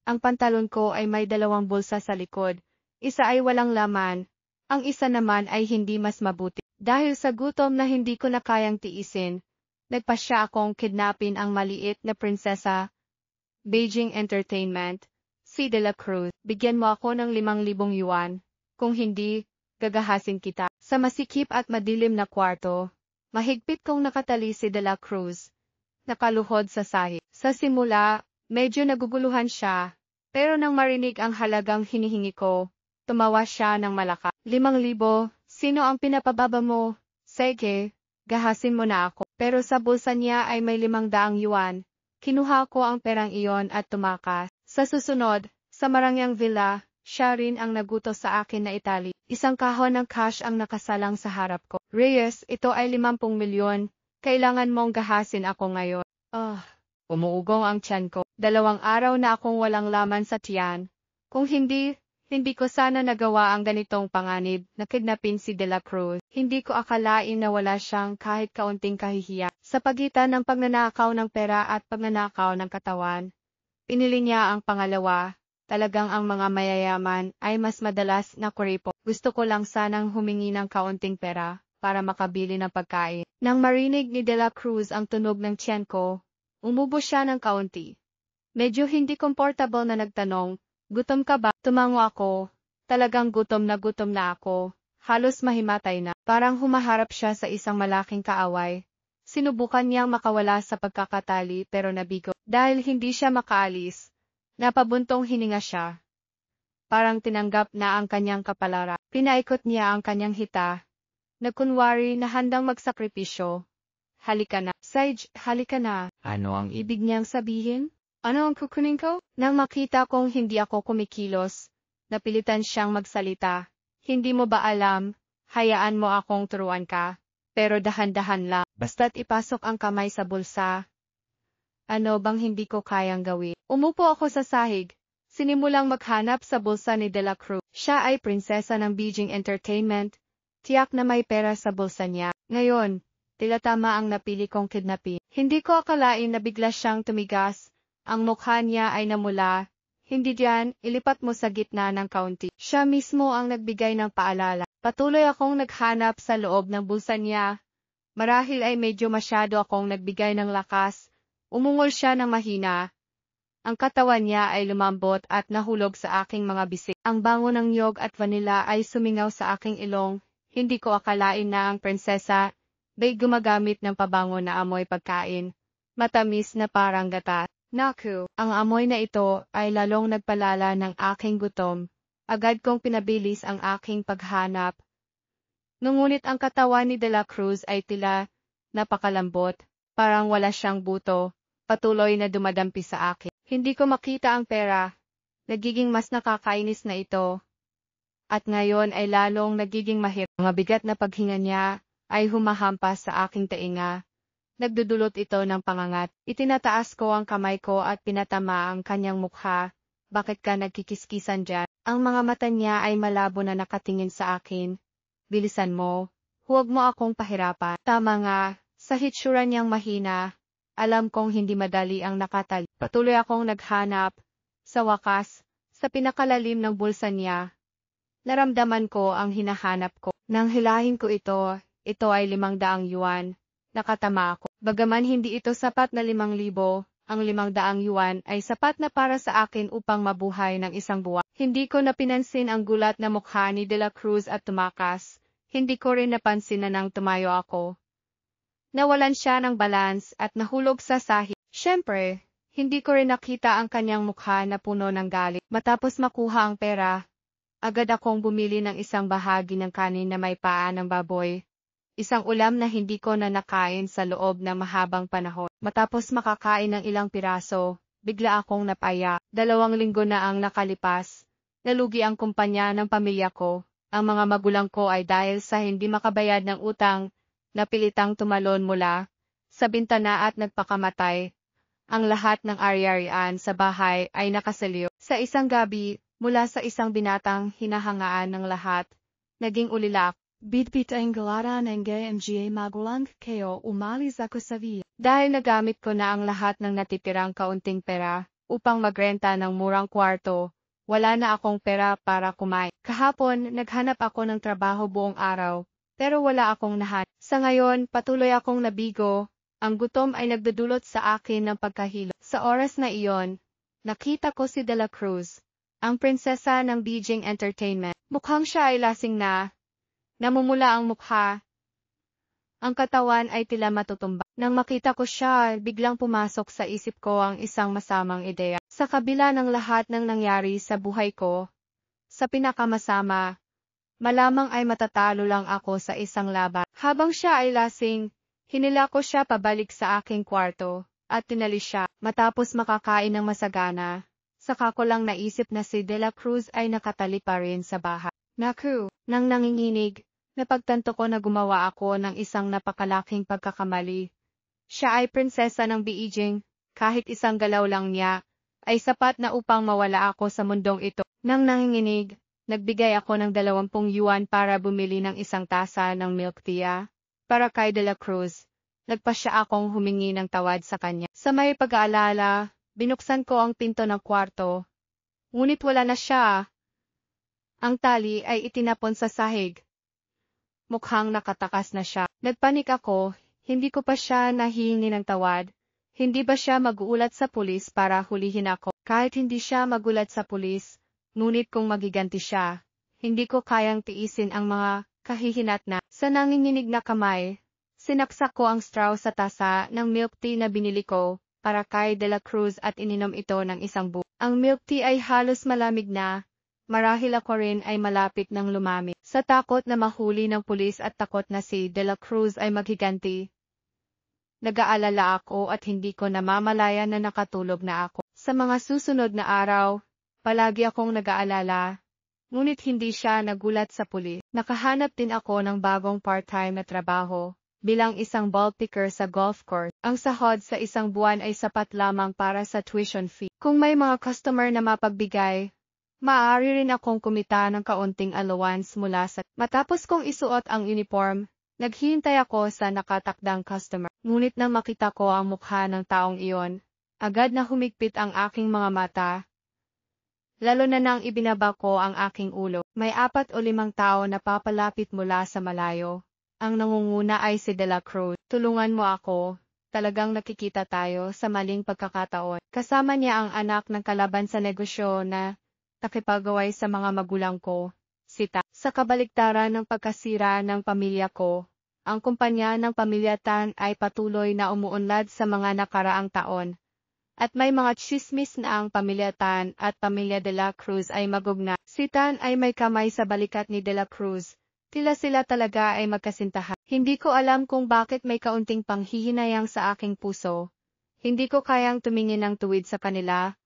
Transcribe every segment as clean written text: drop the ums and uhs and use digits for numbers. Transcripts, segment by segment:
Ang pantalon ko ay may dalawang bulsa sa likod. Isa ay walang laman. Ang isa naman ay hindi mas mabuti. Dahil sa gutom na hindi ko na kayang tiisin, nagpasya akong kidnapin ang maliit na prinsesa. Beijing Entertainment, si De La Cruz. Bigyan mo ako ng 5,000 yuan. Kung hindi, gagahasin kita. Sa masikip at madilim na kwarto, mahigpit kong nakatali si De La Cruz. Nakaluhod sa sahig. Sa simula, medyo naguguluhan siya. Pero nang marinig ang halagang hinihingi ko, tumawa siya ng malakas. 5,000, sino ang pinapababa mo? Sige, gahasin mo na ako. Pero sa bulsa niya ay may 500 yuan. Kinuha ko ang perang iyon at tumakas. Sa susunod, sa Marangyang Villa, siya rin ang nagutos sa akin na itali. Isang kahon ng cash ang nakasalang sa harap ko. Reyes, ito ay 50 milyon. Kailangan mong gahasin ako ngayon. Umuugong ang tiyan ko. 2 araw na akong walang laman sa tiyan. Kung hindi ko sana nagawa ang ganitong panganib na kidnapin si De La Cruz. Hindi ko akalain na wala siyang kahit kaunting kahihiya. Sa pagitan ng pagnanakaw ng pera at pagnanakaw ng katawan, pinili niya ang pangalawa. Talagang ang mga mayayaman ay mas madalas na kuripo. Gusto ko lang sanang humingi ng kaunting pera para makabili ng pagkain. Nang marinig ni De La Cruz ang tunog ng tiyan ko, umubo siya ng kaunti. Medyo hindi komportable na nagtanong, "Gutom ka ba?" Tumango ako. Talagang gutom na ako. Halos mahimatay na. Parang humaharap siya sa isang malaking kaaway. Sinubukan niyang makawala sa pagkakatali pero nabigo. Dahil hindi siya makaalis, napabuntong hininga siya. Parang tinanggap na ang kanyang kapalaran. Pinaikot niya ang kanyang hita. Nagkunwari na handang magsakripisyo. Halika na. Sage, halika na. Ano ang ibig niyang sabihin? Ano ang kukunin ko? Nang makita kong hindi ako kumikilos, napilitan siyang magsalita. Hindi mo ba alam? Hayaan mo akong turuan ka. Pero dahan-dahan lang. Basta't ipasok ang kamay sa bulsa. Ano bang hindi ko kayang gawin? Umupo ako sa sahig. Sinimulang maghanap sa bulsa ni De La Cruz. Siya ay prinsesa ng Beijing Entertainment. Tiyak na may pera sa bulsa niya. Ngayon, tila tama ang napili kong kidnapin. Hindi ko akalain na bigla siyang tumigas. Ang mukha niya ay namula. Hindi diyan, ilipat mo sa gitna ng kaunti. Siya mismo ang nagbigay ng paalala. Patuloy akong naghanap sa loob ng bulsa niya. Marahil ay medyo masyado akong nagbigay ng lakas. Umungol siya ng mahina. Ang katawan niya ay lumambot at nahulog sa aking mga bisig. Ang bango ng niyog at vanilla ay sumingaw sa aking ilong. Hindi ko akalain na ang prinsesa ay gumagamit ng pabango na amoy pagkain. Matamis na parang gata. Naku, ang amoy na ito ay lalong nagpalala ng aking gutom. Agad kong pinabilis ang aking paghanap. Ngunit ang katawan ni De La Cruz ay tila napakalambot, parang wala siyang buto, patuloy na dumadampi sa akin. Hindi ko makita ang pera. Nagiging mas nakakainis na ito. At ngayon ay lalong nagiging mahirap. Ang bigat na paghinga niya ay humahampas sa aking tainga. Nagdudulot ito ng pangangat. Itinataas ko ang kamay ko at pinatama ang kanyang mukha. Bakit ka nagkikiskisan dyan? Ang mga mata niya ay malabo na nakatingin sa akin. Bilisan mo. Huwag mo akong pahirapan. Tama nga, sa hitsura niyang mahina. Alam kong hindi madali ang nakatali. Patuloy akong naghanap. Sa wakas, sa pinakalalim ng bulsa niya. Naramdaman ko ang hinahanap ko. Nang hilahin ko ito ay 500 yuan. Nakatama ako. Bagaman hindi ito sapat na 5,000, ang 500 yuan ay sapat na para sa akin upang mabuhay ng isang buwan. Hindi ko napinansin ang gulat na mukha ni De La Cruz at tumakas. Hindi ko rin napansin na nang tumayo ako. Nawalan siya ng balance at nahulog sa sahig. Siyempre, hindi ko rin nakita ang kanyang mukha na puno ng galit. Matapos makuha ang pera, agad akong bumili ng isang bahagi ng kanin na may paa ng baboy. Isang ulam na hindi ko na nakain sa loob ng mahabang panahon. Matapos makakain ng ilang piraso, bigla akong napaya. 2 linggo na ang nakalipas. Nalugi ang kumpanya ng pamilya ko. Ang mga magulang ko ay dahil sa hindi makabayad ng utang, napilitang tumalon mula sa bintana at nagpakamatay. Ang lahat ng ari-arian sa bahay ay nakasaliw. Sa isang gabi, mula sa isang binatang hinahangaan ng lahat, naging ulila. Bitbit ang galata ng mga magulang kayo umalis ako sa villa. Dahil nagamit ko na ang lahat ng natitirang kaunting pera, upang magrenta ng murang kwarto. Wala na akong pera para kumain. Kahapon, naghanap ako ng trabaho buong araw, pero wala akong nahanap. Sa ngayon, patuloy akong nabigo. Ang gutom ay nagdudulot sa akin ng pagkahilo. Sa oras na iyon, nakita ko si De La Cruz, ang prinsesa ng Beijing Entertainment. Mukhang siya ay lasing na. Namumula ang mukha. Ang katawan ay tila matutumba. Nang makita ko siya, biglang pumasok sa isip ko ang isang masamang ideya. Sa kabila ng lahat ng nangyari sa buhay ko, sa pinakamasama, malamang ay matatalo lang ako sa isang laban. Habang siya ay lasing, hinila ko siya pabalik sa aking kwarto, at tinalis siya. Matapos makakain ng masagana, saka ko lang naisip na si De La Cruz ay nakatali pa rin sa bahay. Naku, nang nanginginig, napagtanto ko na gumawa ako ng isang napakalaking pagkakamali. Siya ay prinsesa ng Beijing, kahit isang galaw lang niya, ay sapat na upang mawala ako sa mundong ito. Nang nanginginig, nagbigay ako ng 20 yuan para bumili ng isang tasa ng milk tea para kay De La Cruz. Nagpasya akong humingi ng tawad sa kanya. Sa may pag-aalala, binuksan ko ang pinto ng kwarto. Ngunit wala na siya. Ang tali ay itinapon sa sahig. Mukhang nakatakas na siya. Nagpanik ako, hindi ko pa siya nahihingi ng tawad. Hindi ba siya mag-uulat sa pulis para hulihin ako? Kahit hindi siya magulat sa pulis, ngunit kung magiganti siya, hindi ko kayang tiisin ang mga kahihinatna. Sa nanginginig na kamay, sinaksak ko ang straw sa tasa ng milk tea na binili ko para kay De La Cruz at ininom ito ng isang buo. Ang milk tea ay halos malamig na. Marahil ako rin ay malapit ng lumamig. Sa takot na mahuli ng pulis at takot na si De La Cruz ay maghiganti, nag-aalala ako at hindi ko namamalayan na nakatulog na ako. Sa mga susunod na araw, palagi akong nag-aalala, ngunit hindi siya nagulat sa pulis. Nakahanap din ako ng bagong part-time na trabaho, bilang isang ball picker sa golf course. Ang sahod sa isang buwan ay sapat lamang para sa tuition fee. Kung may mga customer na mapagbigay, maaari rin akong kumita ng kaunting allowance mula sa... Matapos kong isuot ang uniform, naghihintay ako sa nakatakdang customer. Ngunit nang makita ko ang mukha ng taong iyon, agad na humigpit ang aking mga mata. Lalo na nang ibinaba ko ang aking ulo. May 4 o 5 tao na papalapit mula sa malayo. Ang nangunguna ay si De La Cruz. Tulungan mo ako. Talagang nakikita tayo sa maling pagkakataon. Kasama niya ang anak ng kalaban sa negosyo na nakipag-away sa mga magulang ko. Sita. Sa kabaligtaran ng pagkasira ng pamilya ko, ang kumpanya ng pamilya Tan ay patuloy na umuunlad sa mga nakaraang taon. At may mga tsismis na ang pamilya Tan at pamilya De La Cruz ay magugna. Si Tan ay may kamay sa balikat ni De La Cruz. Tila sila talaga ay magkasintahan. Hindi ko alam kung bakit may kaunting panghihinayang sa aking puso. Hindi ko kayang tumingin ng tuwid sa kanila.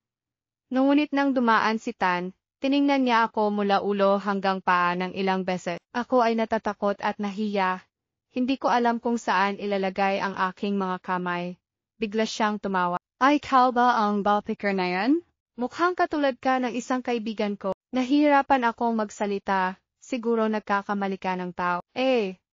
Ngunit nang dumaan si Tan, tiningnan niya ako mula ulo hanggang paa ng ilang beses. Ako ay natatakot at nahiya. Hindi ko alam kung saan ilalagay ang aking mga kamay. Bigla siyang tumawa. Ay, ikaw ba ang ball picker na yan? Mukhang katulad ka ng isang kaibigan ko. Nahihirapan akong magsalita. Siguro nagkakamali ka ng tao.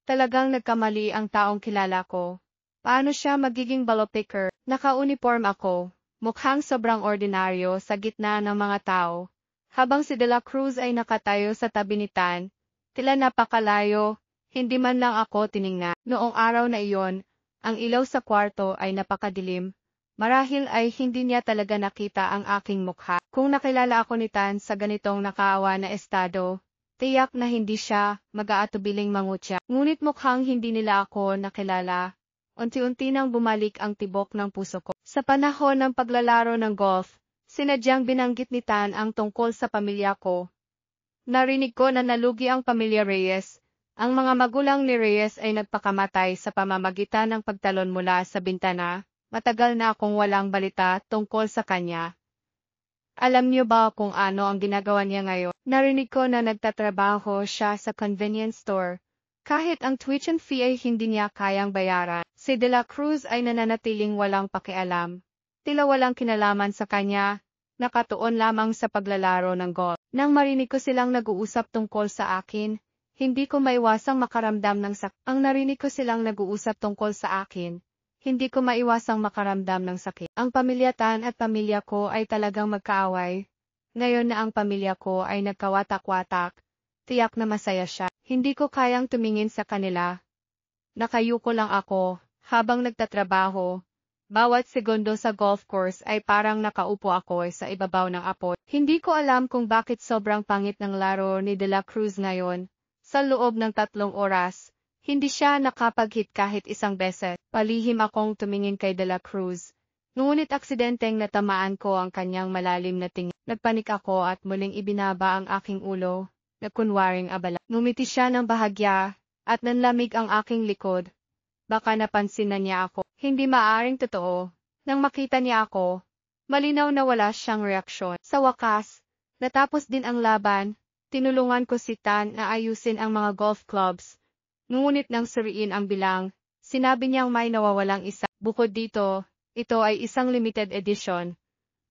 Talagang nagkamali ang taong kilala ko. Paano siya magiging ball picker? Naka-uniform ako. Mukhang sobrang ordinaryo sa gitna ng mga tao. Habang si De La Cruz ay nakatayo sa tabi ni Tan, tila napakalayo. Hindi man lang ako tiningnan. Noong araw na iyon, ang ilaw sa kwarto ay napakadilim. Marahil ay hindi niya talaga nakita ang aking mukha. Kung nakilala ako ni Tan sa ganitong nakaawa na estado, tiyak na hindi siya mag-aatubiling mangutya. Ngunit mukhang hindi nila ako nakilala. Unti-unti nang bumalik ang tibok ng puso ko. Sa panahon ng paglalaro ng golf, sinadyang binanggit ni Tan ang tungkol sa pamilya ko. Narinig ko na nalugi ang pamilya Reyes. Ang mga magulang ni Reyes ay nagpakamatay sa pamamagitan ng pagtalon mula sa bintana. Matagal na akong walang balita tungkol sa kanya. Alam niyo ba kung ano ang ginagawa niya ngayon? Narinig ko na nagtatrabaho siya sa convenience store. Kahit ang tuition fee ay hindi niya kayang bayaran. Si De La Cruz ay nananatiling walang pakialam. Tila walang kinalaman sa kanya. Nakatuon lamang sa paglalaro ng golf. Nang marinig ko silang nag-uusap tungkol sa akin, hindi ko maiwasang makaramdam ng Ang narinig ko silang nag-uusap tungkol sa akin, hindi ko maiwasang makaramdam ng sakit. Ang pamilya Tan at pamilya ko ay talagang magkaaway. Ngayon na ang pamilya ko ay nagkawatak-watak, tiyak na masaya siya. Hindi ko kayang tumingin sa kanila. Nakayuko lang ako, habang nagtatrabaho. Bawat segundo sa golf course ay parang nakaupo ako sa ibabaw ng apoy. Hindi ko alam kung bakit sobrang pangit ng laro ni De La Cruz ngayon. Sa loob ng 3 oras, hindi siya nakapag-hit kahit isang beses. Palihim akong tumingin kay De La Cruz. Ngunit aksidenteng natamaan ko ang kanyang malalim na tingin. Nagpanik ako at muling ibinaba ang aking ulo, na kunwaring abala. Ngumiti siya ng bahagya, at nanlamig ang aking likod. Baka napansin na niya ako. Hindi maaring totoo. Nang makita niya ako, malinaw na wala siyang reaksyon. Sa wakas, natapos din ang laban. Tinulungan ko si Tan na ayusin ang mga golf clubs. Ngunit nang suriin ang bilang, sinabi niyang may nawawalang isa. Bukod dito, ito ay isang limited edition.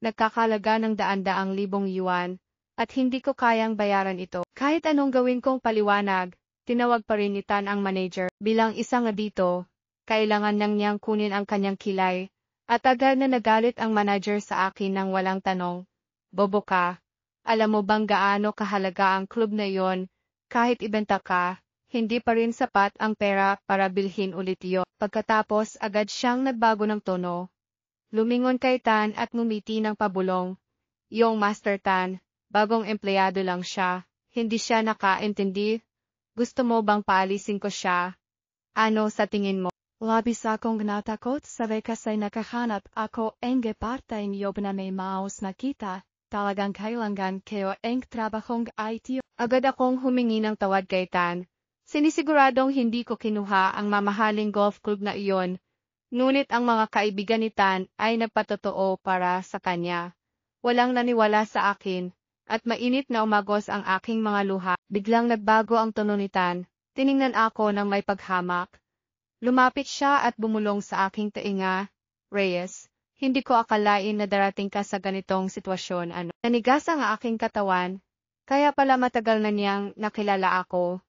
Nagkakalaga ng daan-daang libong yuan, at hindi ko kayang bayaran ito. Kahit anong gawin kong paliwanag, tinawag pa rin ni Tan ang manager. Bilang isa nga dito, kailangan nang niyang kunin ang kanyang kilay, at agad na nagalit ang manager sa akin nang walang tanong. Bobo ka, alam mo bang gaano kahalaga ang club na iyon, kahit ibenta ka, hindi pa rin sapat ang pera para bilhin ulit iyon. Pagkatapos agad siyang nagbago ng tono. Lumingon kay Tan at ngumiti ng pabulong. Yung Master Tan, bagong empleyado lang siya, hindi siya nakaintindi. Gusto mo bang paalisin ko siya? Ano sa tingin mo? Labis akong natakot sa kasi nakahanap ako ng parte niyo na may maos na kita, talagang kailangan kayo ang trabahong IT. Agad akong humingi ng tawad kay Tan. Sinisiguradong hindi ko kinuha ang mamahaling golf club na iyon, ngunit ang mga kaibigan ni Tan ay nagpatotoo para sa kanya. Walang naniwala sa akin, at mainit na umagos ang aking mga luha. Biglang nagbago ang tono ni Tan. Tiningnan ako ng may paghamak. Lumapit siya at bumulong sa aking tainga. Reyes, hindi ko akalain na darating ka sa ganitong sitwasyon. Nanigas ang aking katawan, kaya pala matagal na niyang nakilala ako.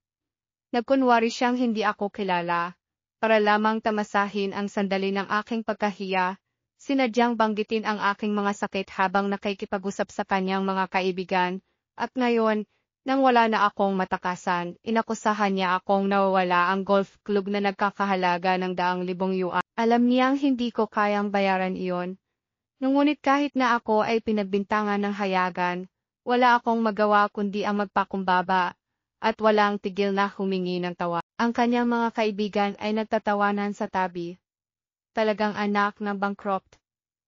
Nagkunwari siyang hindi ako kilala, para lamang tamasahin ang sandali ng aking pagkahiya. Sinadyang banggitin ang aking mga sakit habang nakikipag-usap sa kanyang mga kaibigan, at ngayon, nang wala na akong matakasan, inakusahan niya akong nawawala ang golf club na nagkakahalaga ng 100,000 yuan. Alam niyang hindi ko kayang bayaran iyon. Ngunit kahit na ako ay pinagbintangan ng hayagan, wala akong magawa kundi ang magpakumbaba, at walang tigil na humingi ng tawa. Ang kanyang mga kaibigan ay nagtatawanan sa tabi. Talagang anak ng bankrupt.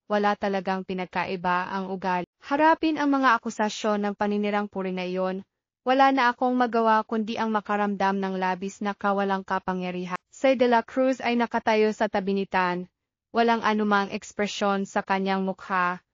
Wala talagang pinagkaiba ang ugali. Harapin ang mga akusasyon ng paninirang puri na iyon. Wala na akong magawa kundi ang makaramdam ng labis na kawalang kapangyarihan. Si De La Cruz ay nakatayo sa tabi ni Tan. Walang anumang ekspresyon sa kanyang mukha.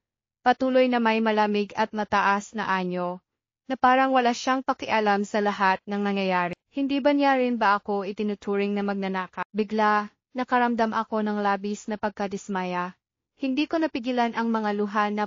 Patuloy na may malamig at mataas na anyo, na parang wala siyang pakialam sa lahat ng nangyayari. Hindi ba niya rin ba ako itinuturing na magnanakaw? Bigla, nakaramdam ako ng labis na pagkadismaya. Hindi ko napigilan ang mga luha na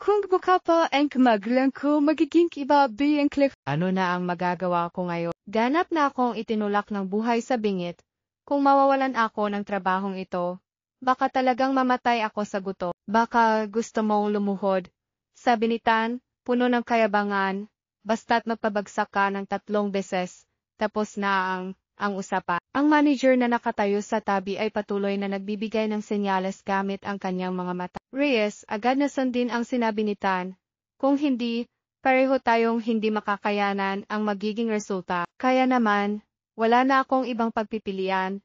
Kung buka pa ang kamaglang ko, magiging ibabi ang cliff. Ano na ang magagawa ko ngayon? Ganap na akong itinulak ng buhay sa bingit. Kung mawawalan ako ng trabahong ito, baka talagang mamatay ako sa gutom. Baka gusto mong lumuhod. Sabi ni Tan, puno ng kayabangan, basta't magpabagsak ka ng 3 beses, tapos na ang usapan. Ang manager na nakatayo sa tabi ay patuloy na nagbibigay ng senyales gamit ang kanyang mga mata. Reyes, agad na sundin ang sinabi ni Tan. Kung hindi, pareho tayong hindi makakayanan ang magiging resulta. Kaya naman, wala na akong ibang pagpipilian.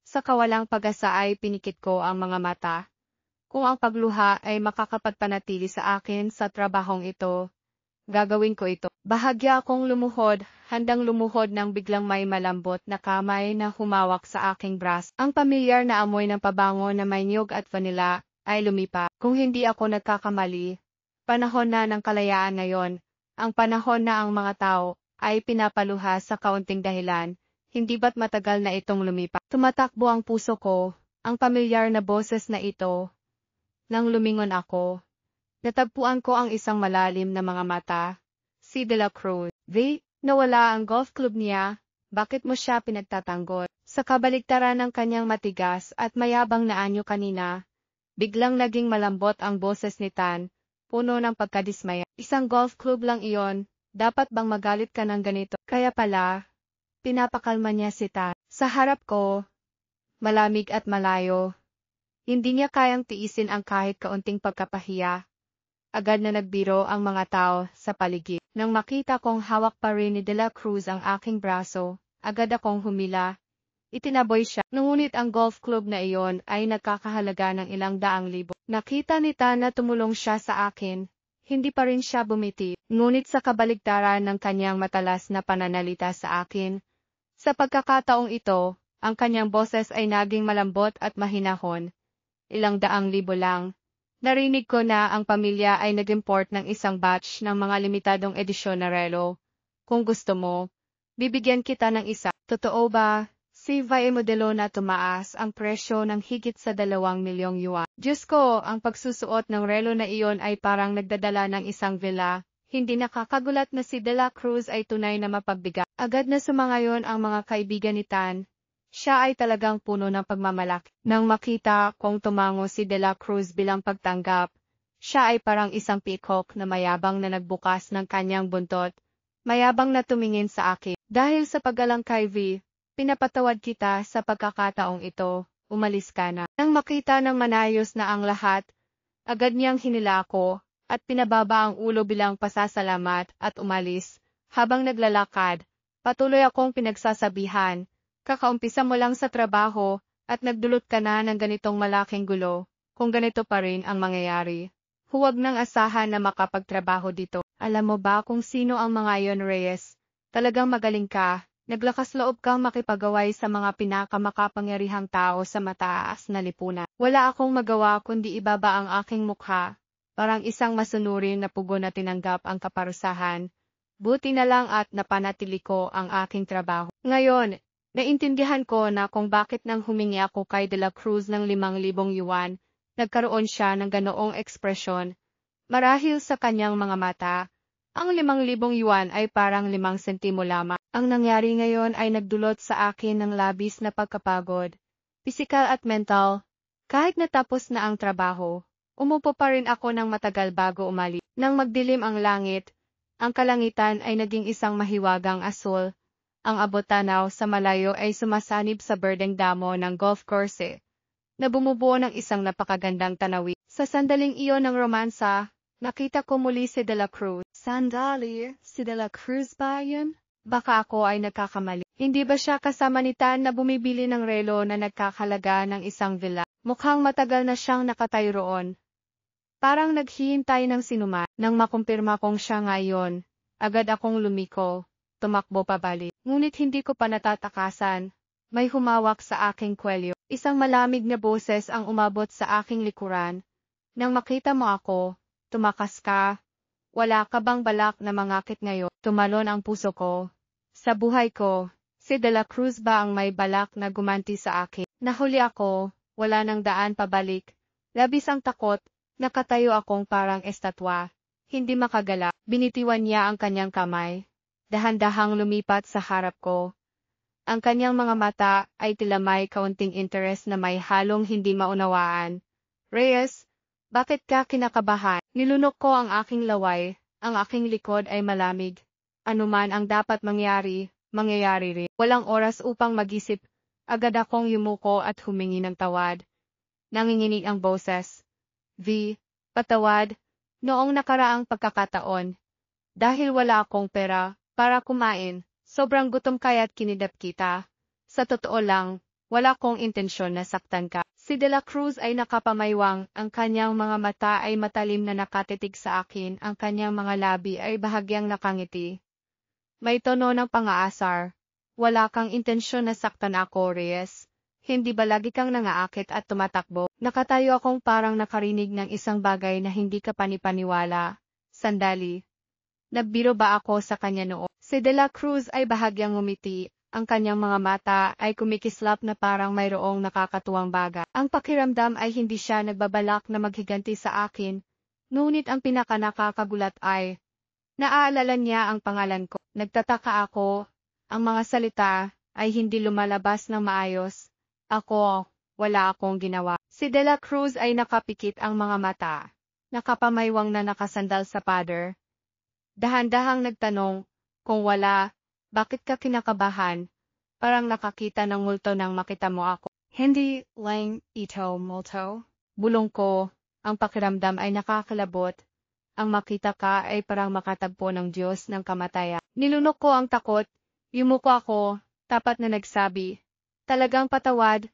Sa kawalang pag-asa ay pinikit ko ang mga mata. Kung ang pagluha ay makakapagpanatili sa akin sa trabahong ito, gagawin ko ito. Bahagya akong lumuhod, handang lumuhod nang biglang may malambot na kamay na humawak sa aking braso. Ang pamilyar na amoy ng pabango na may niyog at vanilla ay lumipa. Kung hindi ako nagkakamali, panahon na ng kalayaan ngayon, ang panahon na ang mga tao ay pinapaluha sa kaunting dahilan, hindi ba't matagal na itong lumipa. Tumatakbo ang puso ko, ang pamilyar na boses na ito. Nang lumingon ako, natagpuan ko ang isang malalim na mga mata. Si De La Cruz. Nawala ang golf club niya. Bakit mo siya pinagtatanggol? Sa kabaligtaran ng kanyang matigas at mayabang na anyo kanina, biglang naging malambot ang boses ni Tan, puno ng pagkadismaya. Isang golf club lang iyon, dapat bang magalit ka ng ganito? Kaya pala, pinapakalma niya si Tan. Sa harap ko, malamig at malayo. Hindi niya kayang tiisin ang kahit kaunting pagkapahiya. Agad na nagbiro ang mga tao sa paligid. Nang makita kong hawak pa rin ni De La Cruz ang aking braso, agad akong humila. Itinaboy siya. Ngunit ang golf club na iyon ay nagkakahalaga ng ilang daang libo. Nakita ni Tan na tumulong siya sa akin. Hindi pa rin siya bumiti. Ngunit sa kabaligtaran ng kanyang matalas na pananalita sa akin, sa pagkakataong ito, ang kanyang boses ay naging malambot at mahinahon. Ilang daang libo lang. Narinig ko na ang pamilya ay nag-import ng isang batch ng mga limitadong edisyon na relo. Kung gusto mo, bibigyan kita ng isa. Totoo ba? Si Vae modelo na tumaas ang presyo ng higit sa 2 milyong yuan. Diyos ko, ang pagsusuot ng relo na iyon ay parang nagdadala ng isang villa. Hindi nakakagulat na si De La Cruz ay tunay na mapagbigat. Agad na sumangayon ang mga kaibigan ni Tan. Siya ay talagang puno ng pagmamalaki. Nang makita kong tumango si De La Cruz bilang pagtanggap, siya ay parang isang peacock na mayabang na nagbukas ng kanyang buntot. Mayabang na tumingin sa akin. Dahil sa paggalang kay V, pinapatawad kita sa pagkakataong ito, umalis ka na. Nang makita ng manayos na ang lahat, agad niyang hinila ako, at pinababa ang ulo bilang pasasalamat at umalis. Habang naglalakad, patuloy akong pinagsasabihan. Kakaumpisa mo lang sa trabaho, at nagdulot ka na ng ganitong malaking gulo. Kung ganito pa rin ang mangyayari, huwag nang asahan na makapagtrabaho dito. Alam mo ba kung sino ang mga iyon, Reyes? Talagang magaling ka. Naglakas loob kang makipagaway sa mga pinakamakapangyarihang tao sa mataas na lipunan. Wala akong magawa kundi ibaba ang aking mukha. Parang isang masunurin na pugo na tinanggap ang kaparusahan. Buti na lang at napanatili ko ang aking trabaho. Ngayon, naintindihan ko na kung bakit nang humingi ako kay De La Cruz ng 5,000 yuan, nagkaroon siya ng ganoong ekspresyon. Marahil sa kanyang mga mata, ang 5,000 yuan ay parang 5 sentimo lamang. Ang nangyari ngayon ay nagdulot sa akin ng labis na pagkapagod, pisikal at mental. Kahit natapos na ang trabaho, umupo pa rin ako ng matagal bago umalis. Nang magdilim ang langit, ang kalangitan ay naging isang mahiwagang asul. Ang abot-tanaw sa malayo ay sumasanib sa berdeng damo ng golf course, na bumubuo ng isang napakagandang tanawin. Sa sandaling iyon ng romansa, nakita ko muli si De La Cruz. Sandali, si De La Cruz ba yun? Baka ako ay nagkakamali. Hindi ba siya kasama ni Tan na bumibili ng relo na nagkakalaga ng isang villa? Mukhang matagal na siyang nakatayo roon. Parang naghihintay ng sinuman. Nang makumpirma kong siya ngayon, agad akong lumiko. Tumakbo pabalik. Ngunit hindi ko pa natatakasan. May humawak sa aking kwelyo. Isang malamig na boses ang umabot sa aking likuran. Nang makita mo ako, tumakas ka. Wala ka bang balak na mangakit ngayon? Tumalon ang puso ko. Sa buhay ko, si De La Cruz ba ang may balak na gumanti sa akin? Nahuli ako, wala nang daan pabalik. Labis ang takot, nakatayo akong parang estatwa. Hindi makagala. Binitiwan niya ang kanyang kamay. Dahan-dahang lumipat sa harap ko. Ang kanyang mga mata ay tila may kaunting interes na may halong hindi maunawaan. Reyes, bakit ka kinakabahan? Nilunok ko ang aking laway, ang aking likod ay malamig. Anuman ang dapat mangyari, mangyayari rin. Walang oras upang mag-isip, agad akong yumuko at humingi ng tawad. Nanginginig ang boses. V, patawad, noong nakaraang pagkakataon. Dahil wala akong pera, para kumain, sobrang gutom kaya't kinidnap kita. Sa totoo lang, wala kong intensyon na saktan ka. Si De La Cruz ay nakapamaywang, ang kanyang mga mata ay matalim na nakatitig sa akin, ang kanyang mga labi ay bahagyang nakangiti. May tono ng pang-aasar. Wala kang intensyon na saktan ako, Reyes. Hindi ba lagi kang nangaakit at tumatakbo? Nakatayo akong parang nakarinig ng isang bagay na hindi ka panipaniwala. Sandali. Nagbiro ba ako sa kanya noon? Si De La Cruz ay bahagyang ngumiti. Ang kanyang mga mata ay kumikislap na parang mayroong nakakatuwang bagay. Ang pakiramdam ay hindi siya nagbabalak na maghiganti sa akin. Ngunit ang pinakanakakagulat ay, naaalala niya ang pangalan ko. Nagtataka ako, ang mga salita, ay hindi lumalabas ng maayos. Ako, wala akong ginawa. Si De La Cruz ay nakapikit ang mga mata. Nakapamaywang na nakasandal sa pader. Dahan-dahang nagtanong, kung wala, bakit ka kinakabahan? Parang nakakita ng multo nang makita mo ako. Hindi lang ito multo. Bulong ko, ang pakiramdam ay nakakalabot. Ang makita ka ay parang makatagpo ng Diyos ng kamatayan. Nilunok ko ang takot, yumuko ako, tapat na nagsabi. Talagang patawad.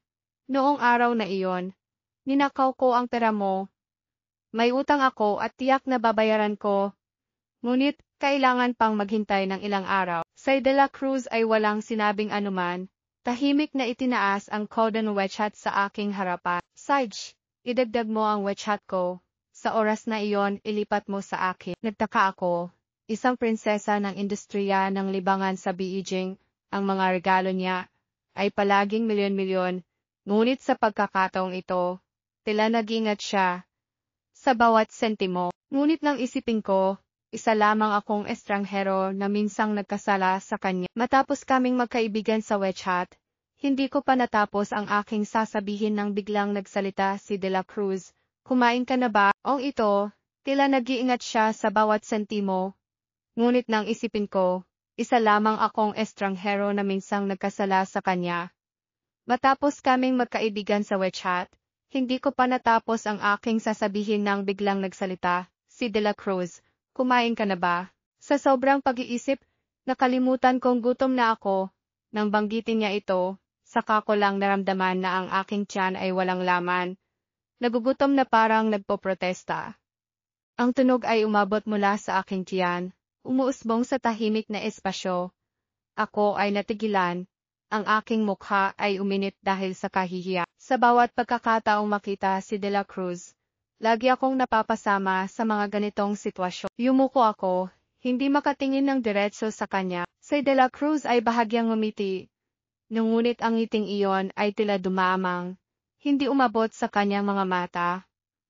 Noong araw na iyon, ninakaw ko ang pera mo. May utang ako at tiyak na babayaran ko. Ngunit, kailangan pang maghintay ng ilang araw. Si De La Cruz ay walang sinabing anuman. Tahimik na itinaas ang code ng WeChat sa aking harapan. Sage, idagdag mo ang WeChat ko. Sa oras na iyon, ilipat mo sa akin. Nagtaka ako. Isang prinsesa ng industriya ng libangan sa Beijing, ang mga regalo niya ay palaging milyon-milyon. Ngunit sa pagkakataong ito, tila nag-ingat siya sa bawat sentimo. Ngunit nang isipin ko, isa lamang akong estranghero na minsang nagkasala sa kanya. Matapos kaming magkaibigan sa WeChat, hindi ko pa natapos ang aking sasabihin nang biglang nagsalita si De La Cruz. Kumain ka na ba? Ong ito, tila nag-iingat siya sa bawat sentimo. Ngunit nang isipin ko, isa lamang akong estranghero na minsang nagkasala sa kanya. Matapos kaming magkaibigan sa WeChat, hindi ko pa natapos ang aking sasabihin nang biglang nagsalita si De La Cruz. Kumain ka na ba? Sa sobrang pag-iisip, nakalimutan kong gutom na ako. Nang banggitin niya ito, saka ko lang naramdaman na ang aking tiyan ay walang laman. Nagugutom na parang nagpoprotesta. Ang tunog ay umabot mula sa aking tiyan, umuusbong sa tahimik na espasyo. Ako ay natigilan. Ang aking mukha ay uminit dahil sa kahihiya. Sa bawat pagkakataong makita si De La Cruz, lagi akong napapasama sa mga ganitong sitwasyon. Yumuko ako, hindi makatingin ng diretso sa kanya. Si De La Cruz ay bahagyang ngumiti. Ngunit ang ngiting iyon ay tila dumamang. Hindi umabot sa kanyang mga mata.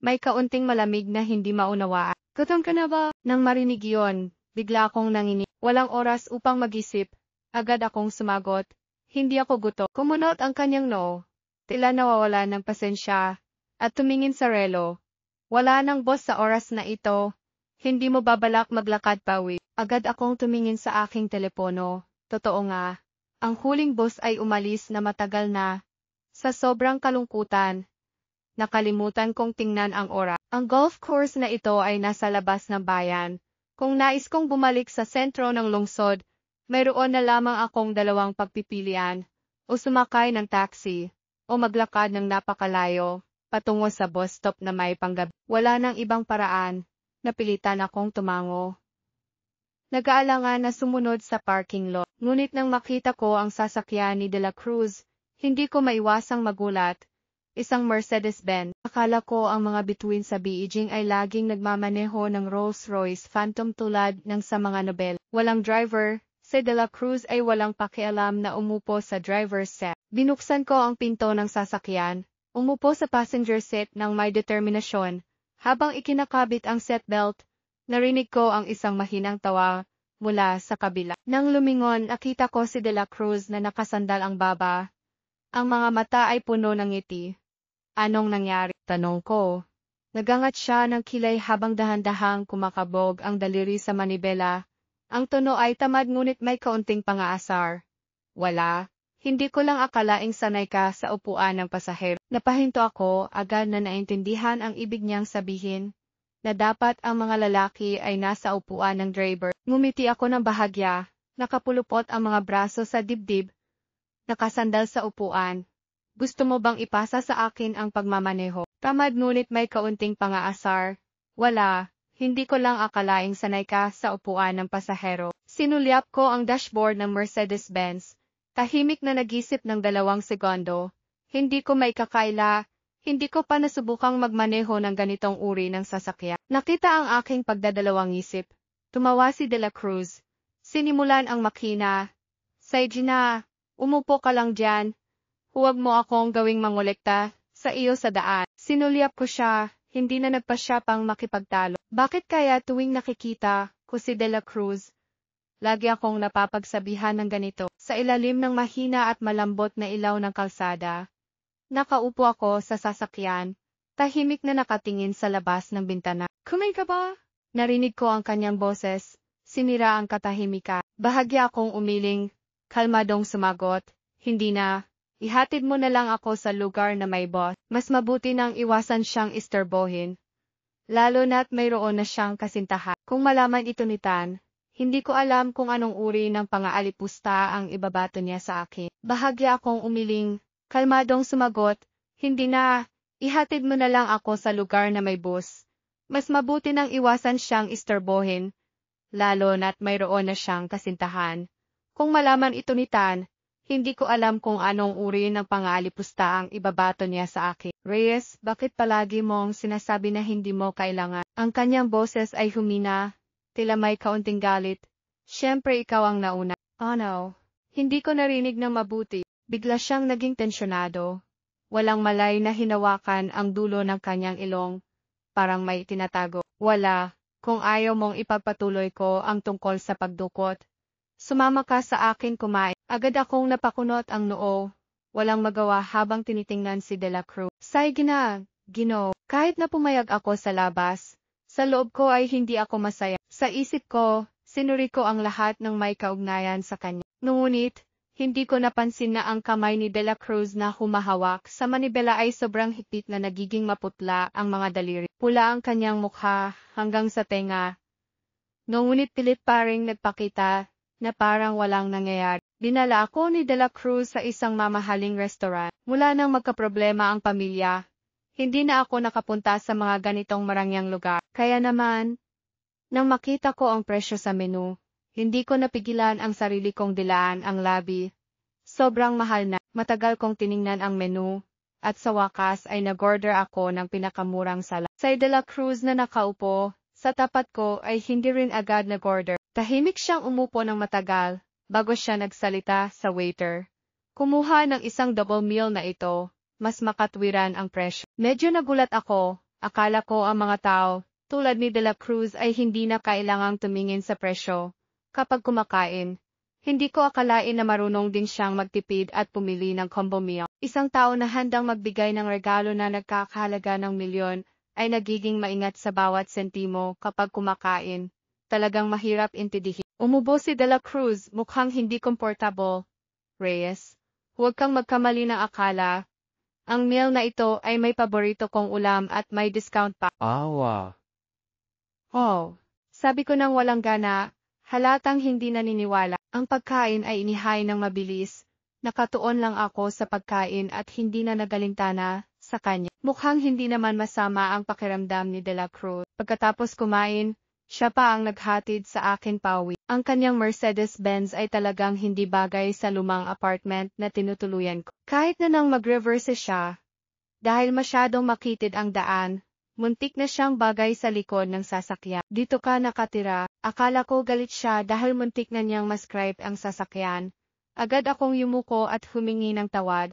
May kaunting malamig na hindi maunawaan. Gutom ka na ba? Nang marinig iyon, bigla akong nanginig. Walang oras upang mag-isip. Agad akong sumagot. Hindi ako gutom. Kumunot ang kanyang noo. Tila nawawala ng pasensya. At tumingin sa relo. Wala nang boss sa oras na ito. Hindi mo babalak maglakad pawi. Agad akong tumingin sa aking telepono. Totoo nga. Ang huling boss ay umalis na matagal na. Sa sobrang kalungkutan, nakalimutan kong tingnan ang oras. Ang golf course na ito ay nasa labas ng bayan. Kung nais kong bumalik sa sentro ng lungsod, mayroon na lamang akong dalawang pagpipilian, o sumakay ng taxi, o maglakad ng napakalayo, patungo sa bus stop na may panggabi. Wala nang ibang paraan, napilitan akong tumango. Nag-aalangan na sumunod sa parking lot, ngunit nang makita ko ang sasakyan ni De La Cruz, hindi ko maiwasang magulat. Isang Mercedes-Benz. Akala ko ang mga bituin sa Beijing ay laging nagmamaneho ng Rolls-Royce Phantom tulad ng sa mga nobel. Walang driver, si De La Cruz ay walang pakialam na umupo sa driver's seat. Binuksan ko ang pinto ng sasakyan, umupo sa passenger seat ng may determinasyon. Habang ikinakabit ang seatbelt, narinig ko ang isang mahinang tawa mula sa kabila. Nang lumingon, nakita ko si De La Cruz na nakasandal ang baba. Ang mga mata ay puno ng ngiti. Anong nangyari? Tanong ko. Nagangat siya ng kilay habang dahan-dahang kumakabog ang daliri sa manibela. Ang tono ay tamad ngunit may kaunting pangaasar. Wala. Hindi ko lang akalaing sanay ka sa upuan ng pasahero. Napahinto ako, agad na naintindihan ang ibig niyang sabihin, na dapat ang mga lalaki ay nasa upuan ng driver. Ngumiti ako ng bahagya, nakapulupot ang mga braso sa dibdib, nakasandal sa upuan. Gusto mo bang ipasa sa akin ang pagmamaneho? Tamad ngunit may kaunting pangaasar. Wala, hindi ko lang akalaing sanay ka sa upuan ng pasahero. Sinulyap ko ang dashboard ng Mercedes-Benz. Tahimik na nag-isip ng 2 segundo. Hindi ko maikakaila, hindi ko pa nasubukang magmaneho ng ganitong uri ng sasakyan. Nakita ang aking pagdadalawang isip. Tumawa si De La Cruz. Sinimulan ang makina. Sige na, umupo ka lang dyan. Huwag mo akong gawing mangolekta sa iyo sa daan. Sinulyap ko siya, hindi na nagpa siya pang makipagtalo. Bakit kaya tuwing nakikita ko si De La Cruz, Lagi akong napapagsabihan ng ganito. Sa ilalim ng mahina at malambot na ilaw ng kalsada, nakaupo ako sa sasakyan, tahimik na nakatingin sa labas ng bintana. Kumain ka ba? Narinig ko ang kanyang boses, sinira ang katahimikan. Bahagya akong umiling, kalmadong sumagot, hindi na. Ihatid mo na lang ako sa lugar na may boss. Mas mabuti nang iwasan siyang istorbohin. Lalo na't mayroon na siyang kasintahan. Kung malaman ito ni Tan, hindi ko alam kung anong uri ng pangaalipusta ang ibabato niya sa akin. Bahagya akong umiling, kalmadong sumagot, hindi na. Ihatid mo na lang ako sa lugar na may bus. Mas mabuti nang iwasan siyang istorbohin. Lalo na't mayroon na siyang kasintahan. Kung malaman ito ni Tan, hindi ko alam kung anong uri ng pangaalipusta ang ibabato niya sa akin. Reyes, bakit palagi mong sinasabi na hindi mo kailangan? Ang kanyang boses ay humina, tila may kaunting galit. Siyempre ikaw ang nauna. Oh no. Hindi ko narinig ng mabuti. Bigla siyang naging tensyonado. Walang malay na hinawakan ang dulo ng kanyang ilong. Parang may tinatago. Wala. Kung ayaw mong ipagpatuloy ko ang tungkol sa pagdukot, sumama ka sa akin kumain. Agad akong napakunot ang noo. Walang magawa habang tinitingnan si De La Cruz. Sige na, Ginoo. Kahit na pumayag ako sa labas, sa loob ko ay hindi ako masaya. Sa isip ko, sinuri ko ang lahat ng may kaugnayan sa kanya. Ngunit, hindi ko napansin na ang kamay ni De La Cruz na humahawak sa manibela ay sobrang higpit na nagiging maputla ang mga daliri. Pula ang kanyang mukha hanggang sa tenga. Ngunit pilit pa ring nagpakita na parang walang nangyayari. Dinala ako ni De La Cruz sa isang mamahaling restaurant. Mula nang magkaproblema ang pamilya, hindi na ako nakapunta sa mga ganitong marangyang lugar. Kaya naman, nang makita ko ang presyo sa menu, hindi ko napigilan ang sarili kong dilaan ang labi. Sobrang mahal na. Matagal kong tiningnan ang menu, at sa wakas ay nag-order ako ng pinakamurang sala. Si De La Cruz na nakaupo sa tapat ko ay hindi rin agad nag-order. Tahimik siyang umupo ng matagal, bago siya nagsalita sa waiter. Kumuha ng isang double meal na ito, mas makatwiran ang presyo. Medyo nagulat ako, akala ko ang mga tao, tulad ni De La Cruz ay hindi na kailangang tumingin sa presyo. Kapag kumakain, hindi ko akalain na marunong din siyang magtipid at pumili ng combo meal. Isang tao na handang magbigay ng regalo na nagkakahalaga ng milyon, ay nagiging maingat sa bawat sentimo kapag kumakain. Talagang mahirap intindihin. Umubo si De La Cruz, mukhang hindi komportable. Reyes, huwag kang magkamali ng akala. Ang meal na ito ay may paborito kong ulam at may discount pa. Awa. Oh, sabi ko nang walang gana, halatang hindi naniniwala. Ang pagkain ay inihain ng mabilis. Nakatuon lang ako sa pagkain at hindi na nagalintana sa kanya. Mukhang hindi naman masama ang pakiramdam ni De La Cruz. Pagkatapos kumain, siya pa ang naghatid sa akin pauwi. Ang kanyang Mercedes-Benz ay talagang hindi bagay sa lumang apartment na tinutuluyan ko. Kahit na nang mag-reverse siya, dahil masyadong makitid ang daan, muntik na siyang bagay sa likod ng sasakyan. Dito ka nakatira, akala ko galit siya dahil muntik na niyang mascribe ang sasakyan. Agad akong yumuko at humingi ng tawad.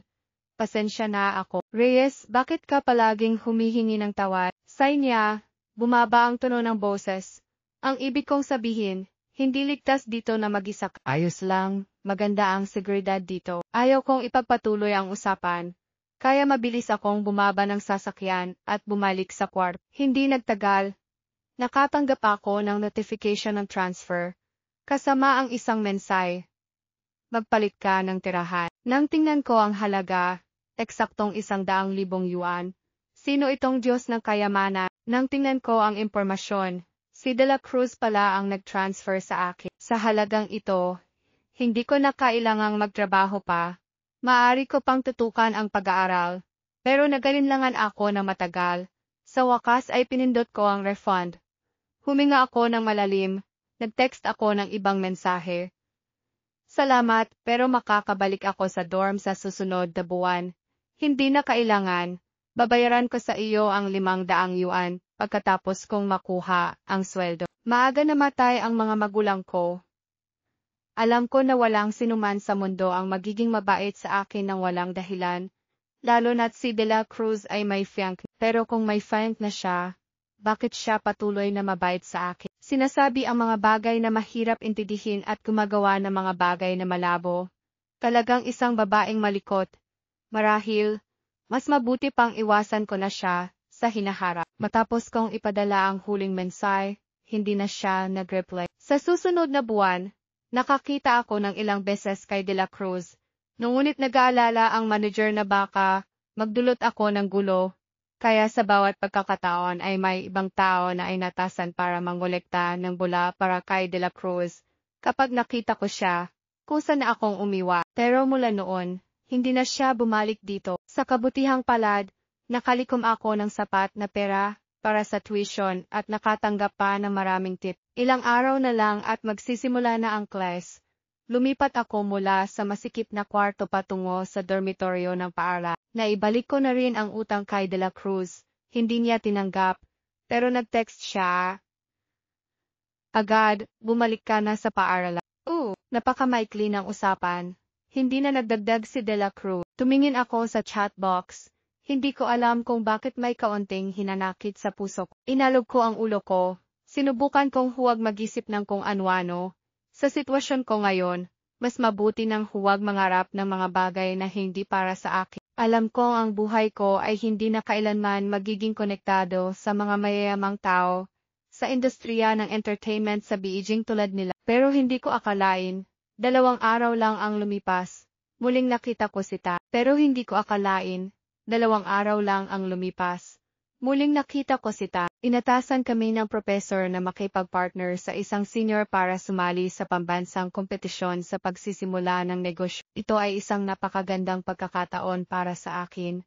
Pasensya na ako. Reyes, bakit ka palaging humihingi ng tawad? Say niya, bumaba ang tono ng boses. Ang ibig kong sabihin, hindi ligtas dito na mag-isa ka. Ayos lang, maganda ang seguridad dito. Ayaw kong ipagpatuloy ang usapan. Kaya mabilis akong bumaba ng sasakyan at bumalik sa kwarto. Hindi nagtagal. Nakatanggap ako ng notification ng transfer. Kasama ang isang mensahe. Magpalit ka ng tirahan. Nang tingnan ko ang halaga, eksaktong 100,000 yuan. Sino itong Diyos ng kayamanan? Nang tingnan ko ang impormasyon, si De La Cruz pala ang nag-transfer sa akin. Sa halagang ito, hindi ko na kailangang magtrabaho pa. Maaari ko pang tutukan ang pag-aaral, pero nagalinlangan ako ng matagal. Sa wakas ay pinindot ko ang refund. Huminga ako ng malalim, nag-text ako ng ibang mensahe. Salamat, pero makakabalik ako sa dorm sa susunod na buwan. Hindi na kailangan. Babayaran ko sa iyo ang 500 yuan pagkatapos kong makuha ang sweldo. Maaga namatay ang mga magulang ko. Alam ko na walang sinuman sa mundo ang magiging mabait sa akin ng walang dahilan, lalo na't si De La Cruz ay may fiancé. Pero kung may fiancé na siya, bakit siya patuloy na mabait sa akin. Sinasabi ang mga bagay na mahirap intindihin at gumagawa ng mga bagay na malabo. Talagang isang babaeng malikot. Marahil, mas mabuti pang iwasan ko na siya sa hinaharap. Matapos kong ipadala ang huling mensahe, hindi na siya nag-reply. Sa susunod na buwan, nakakita ako ng ilang beses kay De La Cruz. Ngunit nag-aalala ang manager na baka magdulot ako ng gulo. Kaya sa bawat pagkakataon ay may ibang tao na inatasan para mangolekta ng bula para kay De La Cruz. Kapag nakita ko siya, kusa na akong umiwa. Pero mula noon, hindi na siya bumalik dito. Sa kabutihang palad, nakalikom ako ng sapat na pera para sa tuition at nakatanggap pa ng maraming tip. Ilang araw na lang at magsisimula na ang class. Lumipat ako mula sa masikip na kwarto patungo sa dormitoryo ng paaralan. Naibalik ko na rin ang utang kay De La Cruz. Hindi niya tinanggap, pero nag-text siya. Agad, bumalik ka na sa paaralan. Napakamaikli ng usapan. Hindi na nagdagdag si De La Cruz. Tumingin ako sa chat box. Hindi ko alam kung bakit may kaunting hinanakit sa puso ko. Inalog ko ang ulo ko. Sinubukan kong huwag mag-isip ng kung ano-ano. Sa sitwasyon ko ngayon, mas mabuti nang huwag mangarap ng mga bagay na hindi para sa akin. Alam ko ang buhay ko ay hindi na kailanman magiging konektado sa mga mayayamang tao sa industriya ng entertainment sa Beijing tulad nila. Pero hindi ko akalain, 2 araw lang ang lumipas. Muling nakita ko si Ta. Pero hindi ko akalain, 2 araw lang ang lumipas. Muling nakita ko si Ta. Inatasan kami ng professor na makipag-partner sa isang senior para sumali sa pambansang kompetisyon sa pagsisimula ng negosyo. Ito ay isang napakagandang pagkakataon para sa akin.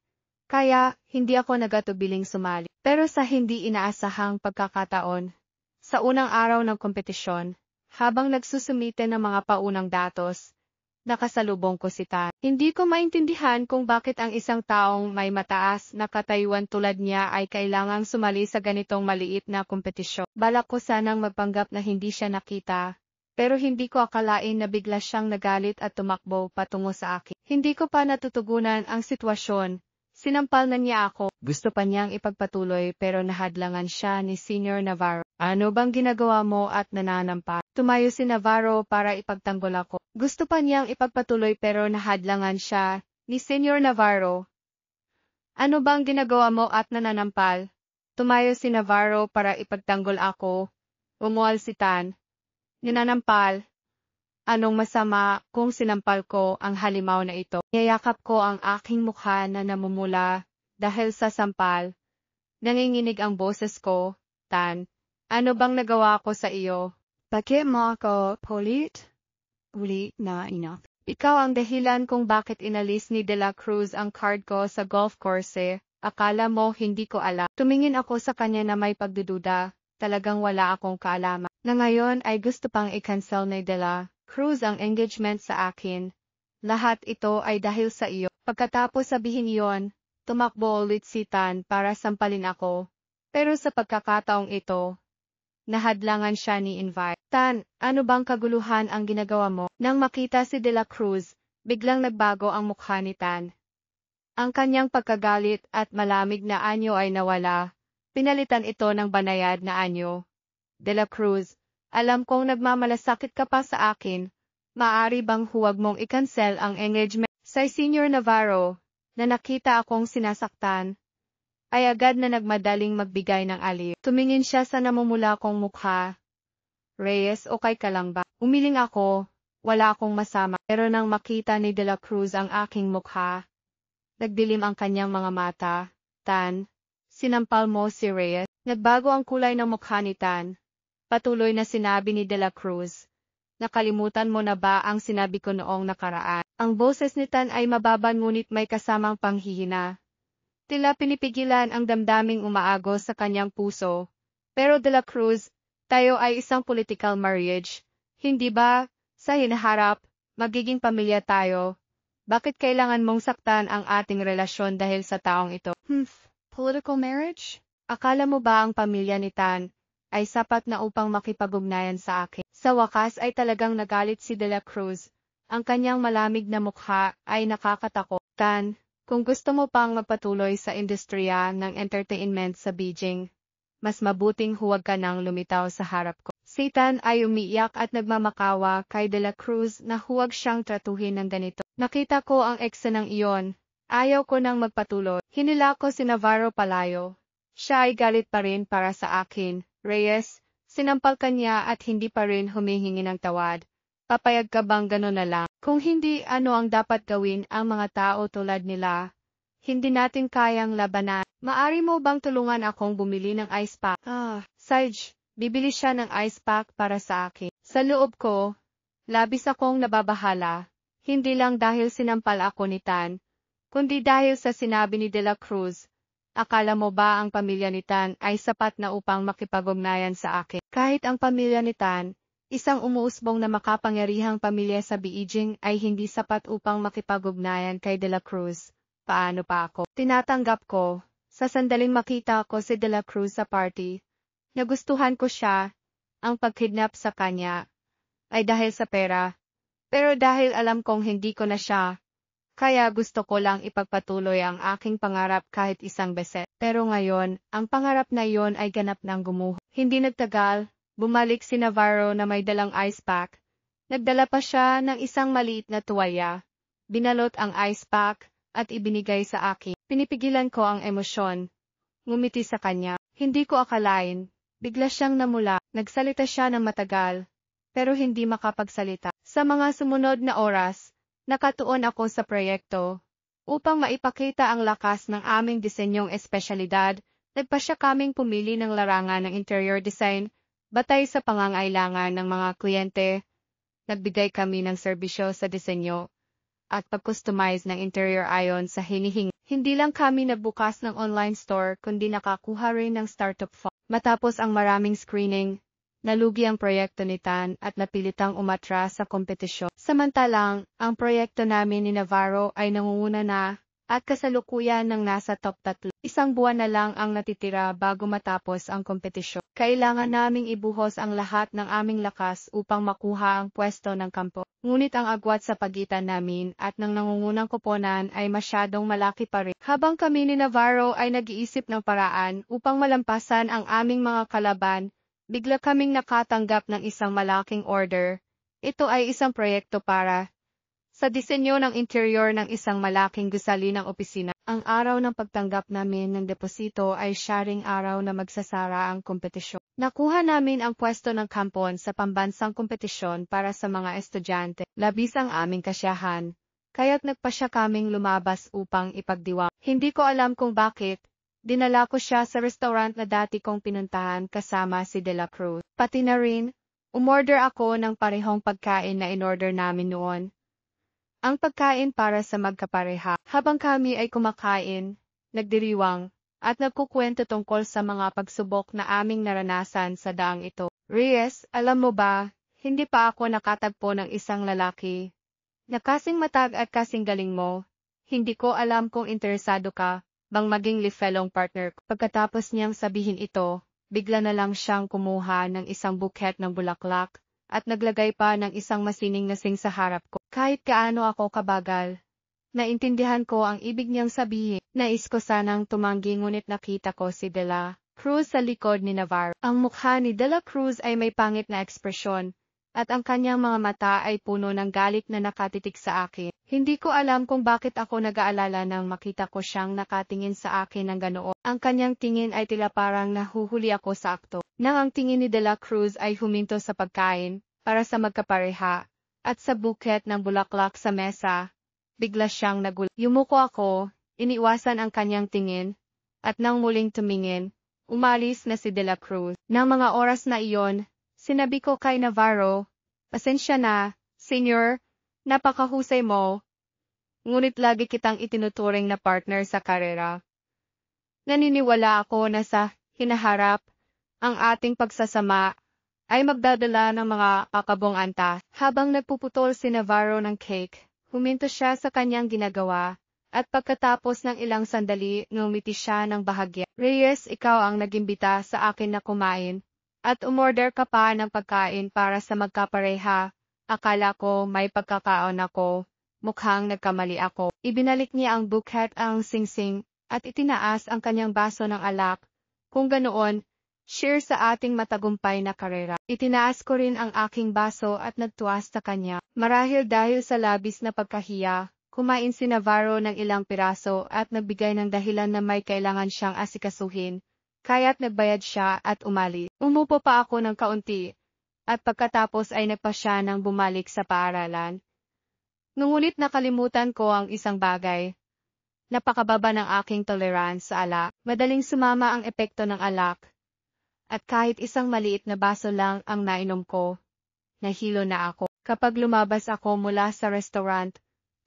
Kaya, hindi ako nagatubiling sumali. Pero sa hindi inaasahang pagkakataon, sa unang araw ng kompetisyon, habang nagsusumite ng mga paunang datos, nakasalubong ko si Ta. Hindi ko maintindihan kung bakit ang isang taong may mataas na katayuan tulad niya ay kailangang sumali sa ganitong maliit na kompetisyon. Balak ko sanang magpanggap na hindi siya nakita, pero hindi ko akalain na bigla siyang nagalit at tumakbo patungo sa akin. Hindi ko pa natutugunan ang sitwasyon. Sinampal na niya ako. Gusto pa niyang ipagpatuloy pero nahadlangan siya ni Senior Navarro. Ano bang ginagawa mo at nananampa? Tumayo si Navarro para ipagtanggol ako. Gusto pa niyang ipagpatuloy pero nahadlangan siya ni Senior Navarro. Ano bang ginagawa mo at nananampal? Tumayo si Navarro para ipagtanggol ako. Umual si Tan. Ninanampal. Anong masama kung sinampal ko ang halimaw na ito? Niyayakap ko ang aking mukha na namumula dahil sa sampal. Nanginginig ang boses ko. Tan, ano bang nagawa ko sa iyo? Bakit mo ako ulit na enough? Ikaw ang dahilan kung bakit inalis ni De La Cruz ang card ko sa golf course. Akala mo hindi ko alam. Tumingin ako sa kanya na may pagdududa. Talagang wala akong kaalaman. Na ngayon ay gusto pang i-cancel ni De La Cruz ang engagement sa akin. Lahat ito ay dahil sa iyo. Pagkatapos sabihin iyon, tumakbo ulit si Tan para sampalin ako. Pero sa pagkakataong ito, nahadlangan siya ni Invite. Tan, ano bang kaguluhan ang ginagawa mo? Nang makita si De La Cruz, biglang nagbago ang mukha ni Tan. Ang kanyang pagkagalit at malamig na anyo ay nawala. Pinalitan ito ng banayad na anyo. De La Cruz, alam kong nagmamalasakit ka pa sa akin. Maaari bang huwag mong i-cancel ang engagement? Sa Senior Navarro, na nakita akong sinasaktan, ay agad na nagmadaling magbigay ng aliw. Tumingin siya sa namumula kong mukha. Reyes, okay ka lang ba? Umiling ako, wala akong masama. Pero nang makita ni De La Cruz ang aking mukha, nagdilim ang kanyang mga mata. Tan, sinampal mo si Reyes. Nagbago ang kulay ng mukha ni Tan. Patuloy na sinabi ni De La Cruz. Nakalimutan mo na ba ang sinabi ko noong nakaraan? Ang boses ni Tan ay mababa ngunit may kasamang panghihina. Tila pinipigilan ang damdaming umaagos sa kanyang puso. Pero De La Cruz, tayo ay isang political marriage. Hindi ba, sa hinaharap, magiging pamilya tayo? Bakit kailangan mong saktan ang ating relasyon dahil sa taong ito? Political marriage? Akala mo ba ang pamilya ni Tan ay sapat na upang makipag-ugnayan sa akin? Sa wakas ay talagang nagalit si De La Cruz. Ang kanyang malamig na mukha ay nakakatakot. Tan, kung gusto mo pang magpatuloy sa industriya ng entertainment sa Beijing, mas mabuting huwag ka nang lumitaw sa harap ko. Si Tan ay umiiyak at nagmamakawa kay De La Cruz na huwag siyang tratuhin ng ganito. Nakita ko ang eksenang iyon. Ayaw ko nang magpatuloy. Hinila ko si Navarro palayo. Siya ay galit pa rin para sa akin. Reyes, sinampal ka niya at hindi pa rin humihingi ng tawad. Papayag ka bang gano'n na lang? Kung hindi, ano ang dapat gawin ang mga tao tulad nila? Hindi natin kayang labanan. Maari mo bang tulungan akong bumili ng ice pack? Sarge, bibili siya ng ice pack para sa akin. Sa loob ko, labis akong nababahala. Hindi lang dahil sinampal ako ni Tan, kundi dahil sa sinabi ni De La Cruz. Akala mo ba ang pamilya ni Tan ay sapat na upang makipag-ugnayan sa akin? Kahit ang pamilya ni Tan, isang umuusbong na makapangyarihang pamilya sa Beijing ay hindi sapat upang makipag-ugnayan kay De La Cruz. Paano pa ako? Tinatanggap ko. Sa sandaling makita ko si De La Cruz sa party, nagustuhan ko siya. Ang pagkidnap sa kanya ay dahil sa pera. Pero dahil alam kong hindi ko na siya, kaya gusto ko lang ipagpatuloy ang aking pangarap kahit isang beses. Pero ngayon, ang pangarap na iyon ay ganap ng gumuho. Hindi nagtagal, bumalik si Navarro na may dalang ice pack. Nagdala pa siya ng isang maliit na tuwalya. Binalot ang ice pack at ibinigay sa akin. Pinipigilan ko ang emosyon. Ngumiti sa kanya. Hindi ko akalain. Bigla siyang namula. Nagsalita siya ng matagal, pero hindi makapagsalita. Sa mga sumunod na oras, nakatuon ako sa proyekto. Upang maipakita ang lakas ng aming disenyong espesyalidad, nagpasya kaming pumili ng larangan ng interior design, batay sa pangangailangan ng mga kliyente. Nagbigay kami ng serbisyo sa disenyo at pag-customize ng interior ayon sa hinihingi. Hindi lang kami nagbukas ng online store kundi nakakuha rin ng startup fund. Matapos ang maraming screening, nalugi ang proyekto ni Tan at napilitang umatras sa kompetisyon. Samantalang, ang proyekto namin ni Navarro ay nangunguna na at kasalukuyan ng nasa top 3. Isang buwan na lang ang natitira bago matapos ang kompetisyon. Kailangan naming ibuhos ang lahat ng aming lakas upang makuha ang pwesto ng kampo. Ngunit ang agwat sa pagitan namin at ng nangungunang koponan ay masyadong malaki pa rin. Habang kami ni Navarro ay nag-iisip ng paraan upang malampasan ang aming mga kalaban, bigla kaming nakatanggap ng isang malaking order. Ito ay isang proyekto para sa disenyo ng interior ng isang malaking gusali ng opisina. Ang araw ng pagtanggap namin ng deposito ay sharing araw na magsasara ang kompetisyon. Nakuha namin ang pwesto ng kampon sa pambansang kompetisyon para sa mga estudyante. Labis ang aming kasiyahan, kaya't nagpasya kaming lumabas upang ipagdiwang. Hindi ko alam kung bakit. Dinala ko siya sa restaurant na dati kong pinuntahan kasama si De La Cruz. Pati na rin, umorder ako ng parehong pagkain na inorder namin noon. Ang pagkain para sa magkapareha. Habang kami ay kumakain, nagdiriwang, at nagkukwento tungkol sa mga pagsubok na aming naranasan sa daang ito. Reyes, alam mo ba, hindi pa ako nakatagpo ng isang lalaki na kasing matag at kasing galing mo. Hindi ko alam kung interesado ka bang maging lifelong partner. Pagkatapos niyang sabihin ito, bigla na lang siyang kumuha ng isang buket ng bulaklak at naglagay pa ng isang masining lasing sa harap ko. Kahit kaano ako kabagal, naintindihan ko ang ibig niyang sabihin. Nais ko sanang tumanggi ngunit nakita ko si De La Cruz sa likod ni Navarro. Ang mukha ni De La Cruz ay may pangit na ekspresyon, at ang kanyang mga mata ay puno ng galit na nakatitig sa akin. Hindi ko alam kung bakit ako nag-aalala nang makita ko siyang nakatingin sa akin ng ganoon. Ang kanyang tingin ay tila parang nahuhuli ako sa akto. Nang ang tingin ni De La Cruz ay huminto sa pagkain, para sa magkapareha, at sa buket ng bulaklak sa mesa, bigla siyang nagulat. Yumuko ako, iniwasan ang kanyang tingin, at nang muling tumingin, umalis na si De La Cruz. Nang mga oras na iyon, sinabi ko kay Navarro, pasensya na, Senyor, napakahusay mo, ngunit lagi kitang itinuturing na partner sa karera. Naniniwala ako na sa hinaharap, ang ating pagsasama ay magdadala ng mga kakabong antas. Habang nagpuputol si Navarro ng cake, huminto siya sa kanyang ginagawa, at pagkatapos ng ilang sandali, ngumiti siya ng bahagya. Reyes, ikaw ang nagimbita sa akin na kumain, at umorder ka pa ng pagkain para sa magkapareha. Akala ko may pagkakaon ako, mukhang nagkamali ako. Ibinalik niya ang buket ang singsing, at itinaas ang kanyang baso ng alak. Kung ganoon, Share sa ating matagumpay na karera. Itinaas ko rin ang aking baso at nagtuwas sa kanya. Marahil dahil sa labis na pagkahiya, kumain si Navarro ng ilang piraso at nagbigay ng dahilan na may kailangan siyang asikasuhin. Kaya't nagbayad siya at umalis. Umupo pa ako ng kaunti, at pagkatapos ay nagpa siya ng bumalik sa paaralan. Ngunit nakalimutan ko ang isang bagay. Napakababa ng aking tolerance sa alak. Madaling sumama ang epekto ng alak. At kahit isang maliit na baso lang ang nainom ko, nahilo na ako. Kapag lumabas ako mula sa restaurant,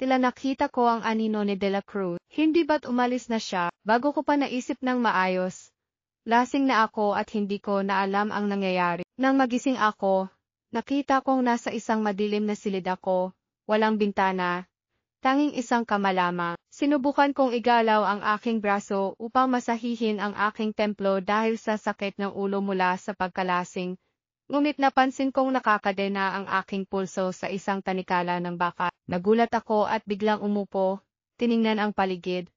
tila nakita ko ang anino ni De La Cruz. Hindi ba't umalis na siya, bago ko pa naisip ng maayos? Lasing na ako at hindi ko na alam ang nangyayari. Nang magising ako, nakita kong nasa isang madilim na silid ako, walang bintana, tanging isang kama lamang. Sinubukan kong igalaw ang aking braso upang masahihin ang aking templo dahil sa sakit ng ulo mula sa pagkalasing. Ngunit napansin kong nakakadena ang aking pulso sa isang tanikala ng baka. Nagulat ako at biglang umupo, tiningnan ang paligid,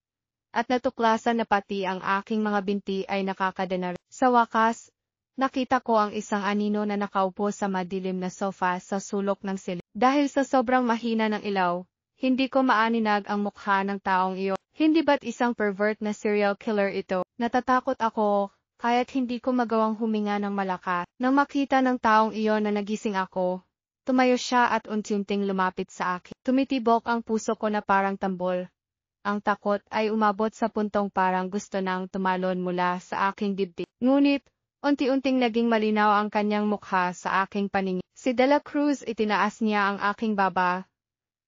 at natuklasan na pati ang aking mga binti ay nakakadena. Sa wakas, nakita ko ang isang anino na nakaupo sa madilim na sofa sa sulok ng silid. Dahil sa sobrang mahina ng ilaw, hindi ko maaninag ang mukha ng taong iyon. Hindi ba't isang pervert na serial killer ito? Natatakot ako, kaya't hindi ko magawang huminga ng malakas. Nang makita ng taong iyon na nagising ako, tumayo siya at unti-unting lumapit sa akin. Tumitibok ang puso ko na parang tambol. Ang takot ay umabot sa puntong parang gusto nang tumalon mula sa aking dibdib. Ngunit, unti-unting naging malinaw ang kanyang mukha sa aking paningin. Si De La Cruz, itinaas niya ang aking baba.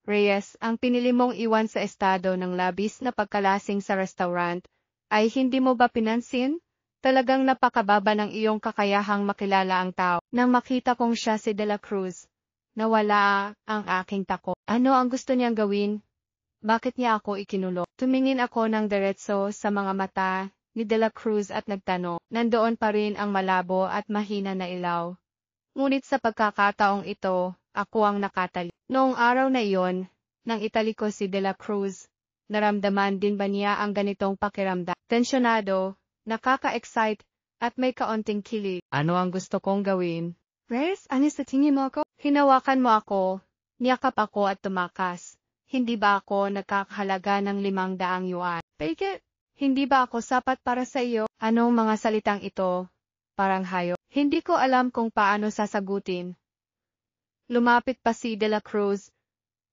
Reyes, ang pinili mong iwan sa estado ng labis na pagkalasing sa restaurant, ay hindi mo ba pinansin? Talagang napakababa ng iyong kakayahang makilala ang tao. Nang makita kong siya si De La Cruz, nawala ang aking takot. Ano ang gusto niyang gawin? Bakit niya ako ikinulong? Tumingin ako ng diretso sa mga mata ni De La Cruz at nagtanong. Nandoon pa rin ang malabo at mahina na ilaw. Ngunit sa pagkakataong ito, ako ang nakatali. Noong araw na iyon, nang italiko si De La Cruz, naramdaman din ba niya ang ganitong pakiramdam? Tensyonado, nakaka-excite, at may kaunting kilig. Ano ang gusto kong gawin? Reyes, ano sa tingin mo ako? Hinawakan mo ako, niyakap ako at tumakas. Hindi ba ako nagkakahalaga ng 500 yuan? Bakit? Hindi ba ako sapat para sa iyo? Anong mga salitang ito? Parang hayop. Hindi ko alam kung paano sasagutin. Lumapit pa si De La Cruz.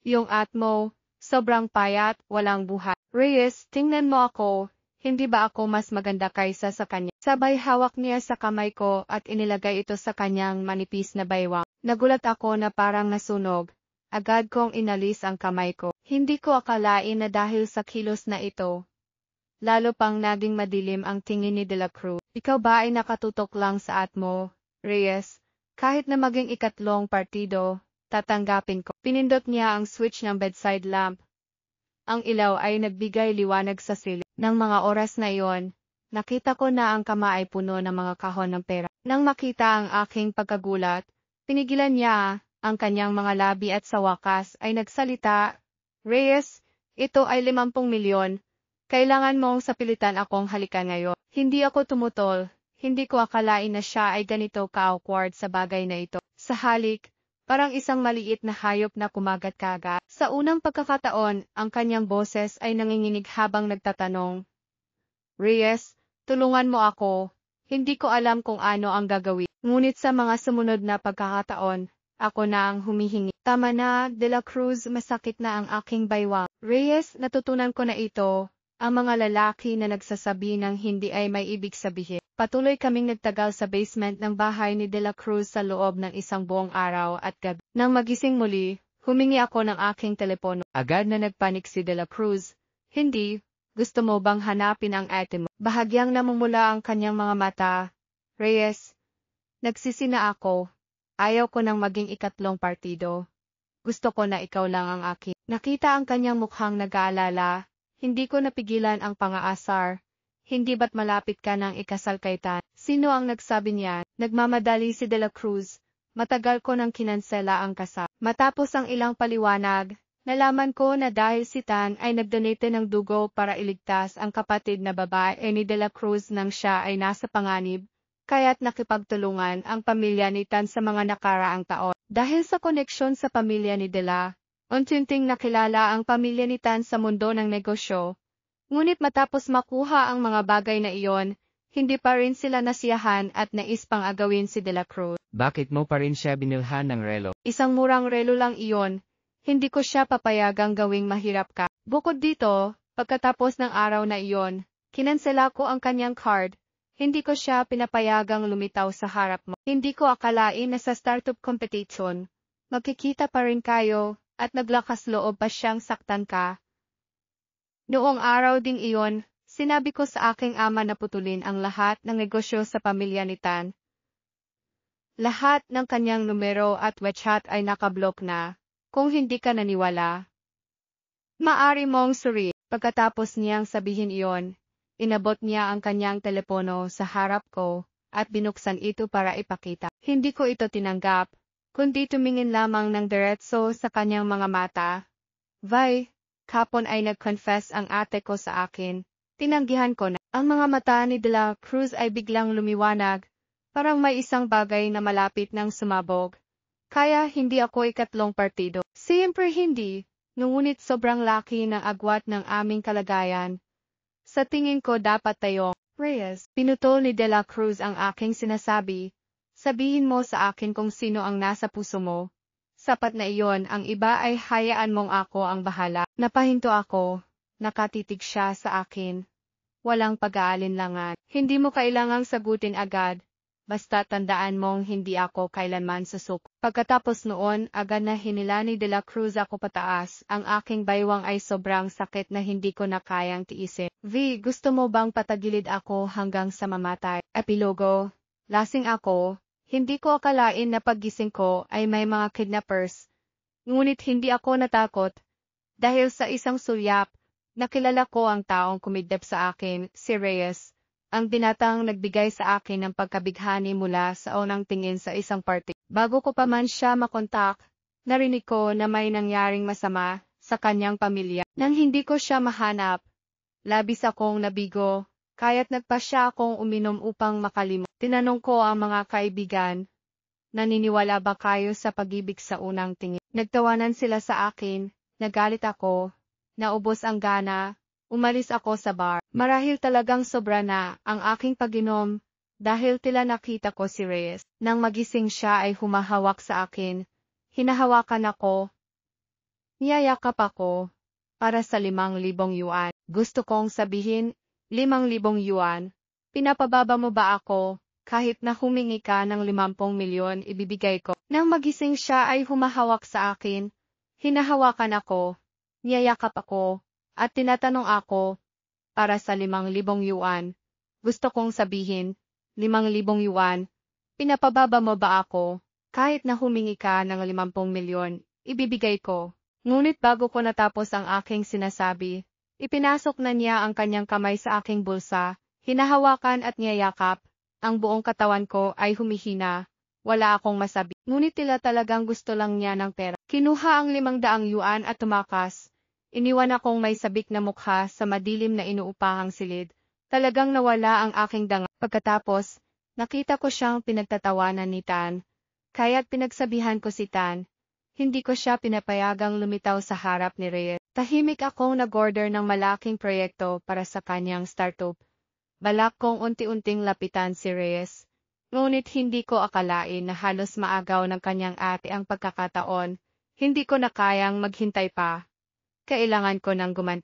Yung atmo, sobrang payat, walang buhay. Reyes, tingnan mo ako. Hindi ba ako mas maganda kaysa sa kanya? Sabay hawak niya sa kamay ko at inilagay ito sa kanyang manipis na baywang. Nagulat ako na parang nasunog. Agad kong inalis ang kamay ko. Hindi ko akalain na dahil sa kilos na ito, lalo pang naging madilim ang tingin ni De La Cruz. Ikaw ba ay nakatutok lang sa atmo, Reyes? Kahit na maging ikatlong partido, tatanggapin ko. Pinindot niya ang switch ng bedside lamp. Ang ilaw ay nagbigay liwanag sa silid. Nang mga oras na iyon, nakita ko na ang kama ay puno ng mga kahon ng pera. Nang makita ang aking pagkagulat, pinigilan niya ang kanyang mga labi at sa wakas ay nagsalita. Reyes, ito ay 50 milyon. Kailangan mong sapilitan akong halikan ngayon. Hindi ako tumutol. Hindi ko akalain na siya ay ganito ka-awkward sa bagay na ito. Sa halik, parang isang maliit na hayop na kumagat-kagat. Sa unang pagkakataon, ang kanyang boses ay nanginginig habang nagtatanong. Reyes, tulungan mo ako. Hindi ko alam kung ano ang gagawin. Ngunit sa mga sumunod na pagkakataon, ako na ang humihingi. Tama na, De La Cruz, masakit na ang aking baywang. Reyes, natutunan ko na ito. Ang mga lalaki na nagsasabi ng hindi ay may ibig sabihin. Patuloy kaming nagtagal sa basement ng bahay ni De La Cruz sa loob ng isang buong araw at gabi. Nang magising muli, humingi ako ng aking telepono. Agad na nagpanik si De La Cruz. Hindi, gusto mo bang hanapin ang ate mo? Bahagyang namumula ang kanyang mga mata. Reyes, nagsisina ako. Ayaw ko nang maging ikatlong partido. Gusto ko na ikaw lang ang akin. Nakita ang kanyang mukhang nag-aalala. Hindi ko napigilan ang pangaasar. Hindi ba't malapit ka ng ikasal kay Tan? Sino ang nagsabi niyan? Nagmamadali si De La Cruz. Matagal ko nang kinansela ang kasal. Matapos ang ilang paliwanag, nalaman ko na dahil si Tan ay nagdonate ng dugo para iligtas ang kapatid na babae ni De La Cruz nang siya ay nasa panganib, kaya't nakipagtulungan ang pamilya ni Tan sa mga nakaraang taon. Dahil sa koneksyon sa pamilya ni Dela, unti-unting nakilala ang pamilya ni Tan sa mundo ng negosyo. Ngunit matapos makuha ang mga bagay na iyon, hindi pa rin sila nasiyahan at nais pang agawin si De La Cruz. Bakit mo pa rin siya binilhan ng relo? Isang murang relo lang iyon. Hindi ko siya papayagang gawing mahirap ka. Bukod dito, pagkatapos ng araw na iyon, kinansela ko ang kanyang card. Hindi ko siya pinapayagang lumitaw sa harap mo. Hindi ko akalain na sa startup competition, magkikita pa rin kayo at naglakas loob pa siyang saktan ka. Noong araw ding iyon, sinabi ko sa aking ama na putulin ang lahat ng negosyo sa pamilya ni Tan. Lahat ng kanyang numero at WeChat ay nakablok na. Kung hindi ka naniwala, maari mong suri. Pagkatapos niyang sabihin iyon, inabot niya ang kanyang telepono sa harap ko at binuksan ito para ipakita. Hindi ko ito tinanggap, kundi tumingin lamang ng diretso sa kanyang mga mata. Vay, kapon ay nag-confess ang ate ko sa akin. Tinanggihan ko na. Ang mga mata ni De La Cruz ay biglang lumiwanag, parang may isang bagay na malapit nang sumabog. Kaya hindi ako ikatlong partido. Siyempre hindi, ngunit sobrang laki ng agwat ng aming kalagayan. Sa tingin ko dapat tayo, Reyes. Pinutol ni De La Cruz ang aking sinasabi. Sabihin mo sa akin kung sino ang nasa puso mo. Sapat na iyon, ang iba ay hayaan mong ako ang bahala. Napahinto ako. Nakatitig siya sa akin. Walang pag-aalinlangan. Hindi mo kailangang sagutin agad. Basta tandaan mong hindi ako kailanman susuko. Pagkatapos noon, agad na hinila ni De La Cruz ako pataas. Ang aking baywang ay sobrang sakit na hindi ko na kayang tiisin. V, gusto mo bang patagilid ako hanggang sa mamatay? Epilogo, lasing ako. Hindi ko akalain na paggising ko ay may mga kidnappers. Ngunit hindi ako natakot. Dahil sa isang sulyap, nakilala ko ang taong kumidnap sa akin, si Reyes. Ang binatang nagbigay sa akin ng pagkabighani mula sa unang tingin sa isang party. Bago ko pa man siya makontak, narinig ko na may nangyaring masama sa kanyang pamilya. Nang hindi ko siya mahanap, labis akong nabigo, kaya't nagpa siya akong uminom upang makalimot. Tinanong ko ang mga kaibigan, naniniwala ba kayo sa pag-ibig sa unang tingin? Nagtawanan sila sa akin, nagalit ako, naubos ang gana. Umalis ako sa bar. Marahil talagang sobra na ang aking pag-inom dahil tila nakita ko si Reyes. Nang magising siya ay humahawak sa akin. Hinahawakan ako. Niyayakap ako para sa 5,000 yuan. Gusto kong sabihin, 5,000 yuan. Pinapababa mo ba ako? Kahit na humingi ka ng 50 milyon ibibigay ko. Nang magising siya ay humahawak sa akin. Hinahawakan ako. Niyayakap ako. At tinatanong ako, para sa 5,000 yuan. Gusto kong sabihin, 5,000 yuan. Pinapababa mo ba ako? Kahit na humingi ka ng 50 milyon, ibibigay ko. Ngunit bago ko natapos ang aking sinasabi, ipinasok na niya ang kanyang kamay sa aking bulsa, hinahawakan at niyayakap. Ang buong katawan ko ay humihina. Wala akong masabi. Ngunit tila talagang gusto lang niya ng pera. Kinuha ang 500 yuan at tumakas. Iniwan akong may sabik na mukha sa madilim na inuupahang silid. Talagang nawala ang aking danga. Pagkatapos, nakita ko siyang pinagtatawanan ni Tan. Kaya't pinagsabihan ko si Tan. Hindi ko siya pinapayagang lumitaw sa harap ni Reyes. Tahimik akong nag-order ng malaking proyekto para sa kanyang startup. Balak kong unti-unting lapitan si Reyes. Ngunit hindi ko akalain na halos maagaw ng kanyang ate ang pagkakataon. Hindi ko na kayang maghintay pa. Kailangan ko ng gumanti.